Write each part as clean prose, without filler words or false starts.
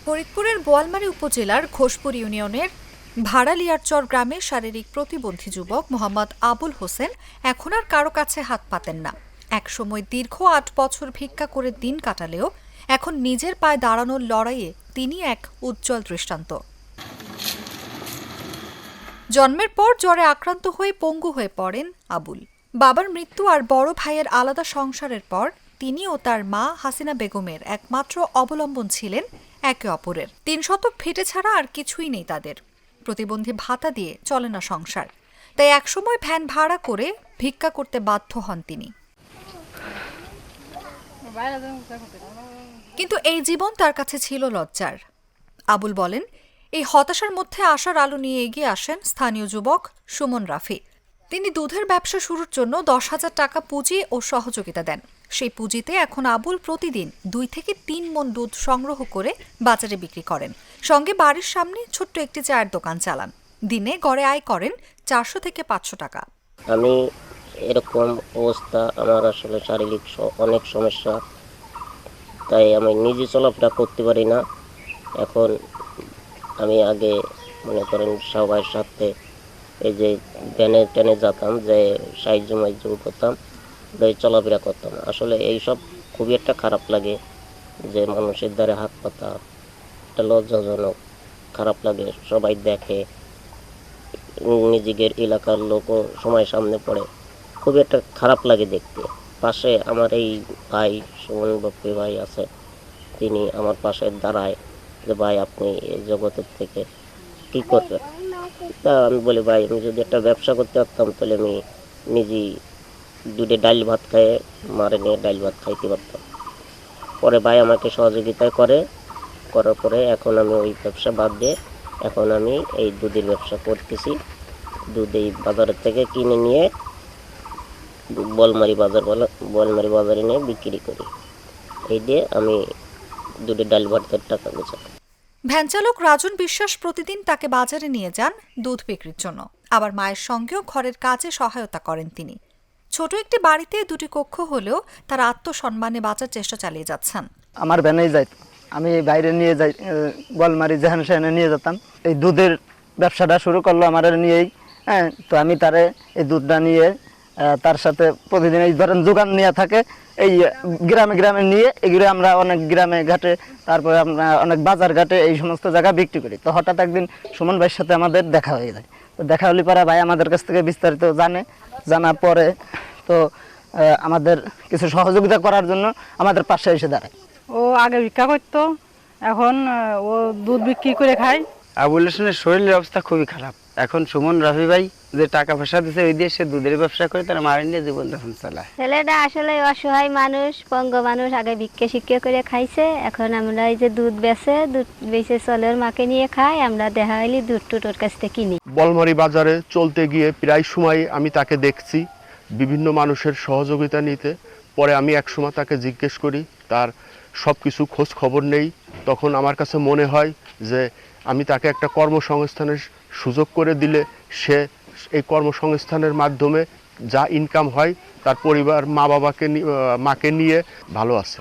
ফরিদপুরের বোয়ালমারী উপজেলার ঘোষপুর ইউনিয়নের ভাড়ালিয়ারচর গ্রামের শারীরিক প্রতিবন্ধী যুবক মোহাম্মদ আবুল হোসেন এখন আর কারো কাছে হাত পাতেন না। একসময় দীর্ঘ ৮ বছর ভিক্ষা করে দিন কাটালেও এখন নিজের পায়ে দাঁড়ানোর লড়াইয়ে তিনি এক উজ্জ্বল দৃষ্টান্ত। জন্মের পর জ্বরে আক্রান্ত হয়ে পঙ্গু হয়ে পড়েন আবুল। বাবার মৃত্যু আর বড় ভাইয়ের আলাদা সংসারের পর তিনি ও তার মা হাসিনা বেগমের একমাত্র অবলম্বন ছিলেন একে অপরের। ৩ শতক ভিটে ছাড়া আর কিছুই নেই তাদের। প্রতিবন্ধী ভাতা দিয়ে চলে না সংসার, তাই একসময় ভ্যান ভাড়া করে ভিক্ষা করতে বাধ্য হন তিনি। কিন্তু এই জীবন তার কাছে ছিল লজ্জার। আবুল বলেন, এই হতাশার মধ্যে আশার আলো নিয়ে এগিয়ে আসেন স্থানীয় যুবক সুমন রাফি। তিনি দুধের ব্যবসা শুরুর জন্য ১০,০০০ টাকা পুঁজি ও সহযোগিতা দেন। সেই পুঁজিতে এখন আবুল প্রতিদিন ২ থেকে ৩ মণ দুধ সংগ্রহ করে বাজারে বিক্রি করেন। সঙ্গে বাড়ির সামনে ছোট্ট একটি চায়ের দোকান চালান। দিনে গড়ে আয় করেন ৪০০ থেকে ৫০০ টাকা। আমি এরকম অবস্থা, আমার আসলে শারীরিক অনেক সমস্যা, তাই আমি নিজে চলাফেরা করতে পারি না। এখন আমি আগে মনে করেন সবার সাথে এই যে ভ্যানে ট্যানে যেতাম, যে সাহায্য মাহ্য করতাম, চলাফেরা করতাম। আসলে এইসব খুবই একটা খারাপ লাগে যে মানুষের দ্বারা হাত পাতা, একটা লজ্জাজনক, খারাপ লাগে। সবাই দেখে, নিজেদের এলাকার লোকও সময় সামনে পড়ে, খুবই একটা খারাপ লাগে দেখতে। পাশে আমার এই ভাই সুমন বাপ্পি ভাই আছে, তিনি আমার পাশে দাঁড়ায় যে ভাই আপনি এই জগতের থেকে কী করবেন। তা আমি বলি ভাই আমি যদি একটা ব্যবসা করতে পারতাম তাহলে আমি নিজেই দুটো ডাল ভাত খাইয়ে মারে নিয়ে ডাল ভাত খাইতে পারতাম। পরে ভাই আমাকে সহযোগিতা করার পরে এখন আমি ওই ব্যবসা বাদ দিয়ে এখন আমি এই দুধের ব্যবসা করতেছি। দুধ এই বাজারের থেকে কিনে নিয়ে বোয়ালমারী বাজারে নিয়ে বিক্রি করি। এই দিয়ে আমি দুটো ডাল ভাতের টাকা গোছাই। ভ্যান চালক রাজন বিশ্বাস প্রতিদিন তাকে বাজারে নিয়ে যান দুধ বিক্রির জন্য। আবার মায়ের সঙ্গেও ঘরের কাজে সহায়তা করেন তিনি। ছোট একটি বাড়িতে 2টি কক্ষ হলেও তার আত্মসম্মানে বাঁচার চেষ্টা চালিয়ে যাচ্ছেন। আমার ভ্যানেই যাই, আমি বাইরে নিয়ে যাই, বোয়ালমারী যেখানে সেখানে নিয়ে যেতাম। এই দুধের ব্যবসাটা শুরু করলো আমার নিয়েই। হ্যাঁ, তো আমি তারে এই দুধটা নিয়ে তার সাথে প্রতিদিন এই ধরেন যোগান নিয়ে থাকে, এই গ্রামে গ্রামে নিয়ে এগুলো আমরা অনেক গ্রামে ঘাটে, তারপরে আমরা অনেক বাজার ঘাটে এই সমস্ত জায়গা বিক্রি করি। তো হঠাৎ একদিন সুমন ভাইয়ের সাথে আমাদের দেখা হয়ে যায়। তো দেখা হলে পরে ভাই আমাদের কাছ থেকে বিস্তারিত জানার পরে তো আমাদের কিছু সহযোগিতা করার জন্য আমাদের পাশে এসে দাঁড়ায়। ও আগে ভিক্ষা করতো, এখন ও দুধ বিক্রি করে খায়। আবুল হোসেনের শরীরের অবস্থা খুবই খারাপ। এখন সুমন রাফি ভাই যে টাকা পয়সা দিচ্ছে ওই দিয়ে সে দুধের ব্যবসা করে তারা মারি নিয়ে জীবনযাপন চালায়। ছেলেটা আসলে অসহায় মানুষ, পঙ্গু মানুষ, আগে ভিক্ষা শিক্ষা করে খাইছে। এখন আমরা এই যে দুধ বেচে চলে ওর মাকে নিয়ে খাই। আমরা দেখা হইলে দুধ টুট ওর কাছ থেকে কিনি। বোয়ালমারী বাজারে চলতে গিয়ে প্রায় সময় আমি তাকে দেখছি বিভিন্ন মানুষের সহযোগিতা নিতে। পরে আমি একসময় তাকে জিজ্ঞেস করি, তার সব কিছু খোঁজ খবর নেই। তখন আমার কাছে মনে হয় যে আমি তাকে একটা কর্মসংস্থানের সুযোগ করে দিলে সে এই কর্মসংস্থানের মাধ্যমে যা ইনকাম হয় তার পরিবার মাকে নিয়ে ভালো আছে।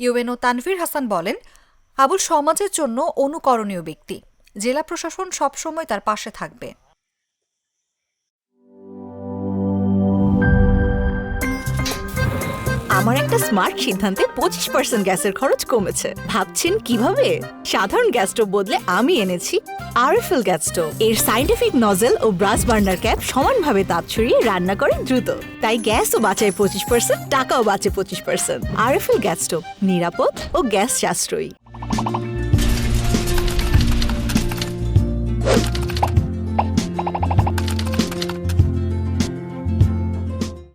ইউএনও তানভীর হাসান বলেন, আবুল সমাজের জন্য অনুকরণীয় ব্যক্তি। জেলা প্রশাসন সবসময় তার পাশে থাকবে। আমার একটা স্মার্ট সিদ্ধান্তে 25% গ্যাসের খরচ কমেছে। ভাবছেন কিভাবে? সাধারণ গ্যাস স্টোভ বদলে আমি এনেছি আরএফএল গ্যাস স্টোভ। এর সাইন্টিফিক নজল ও ব্রাস বার্নার ক্যাপ সমানভাবে তাপ ছড়িয়ে রান্না করে দ্রুত। তাই গ্যাসও বাঁচায় 25%, টাকাও বাঁচে 25%। আরএফএল গ্যাস স্টোভ নিরাপদ ও গ্যাস সাশ্রয়ী।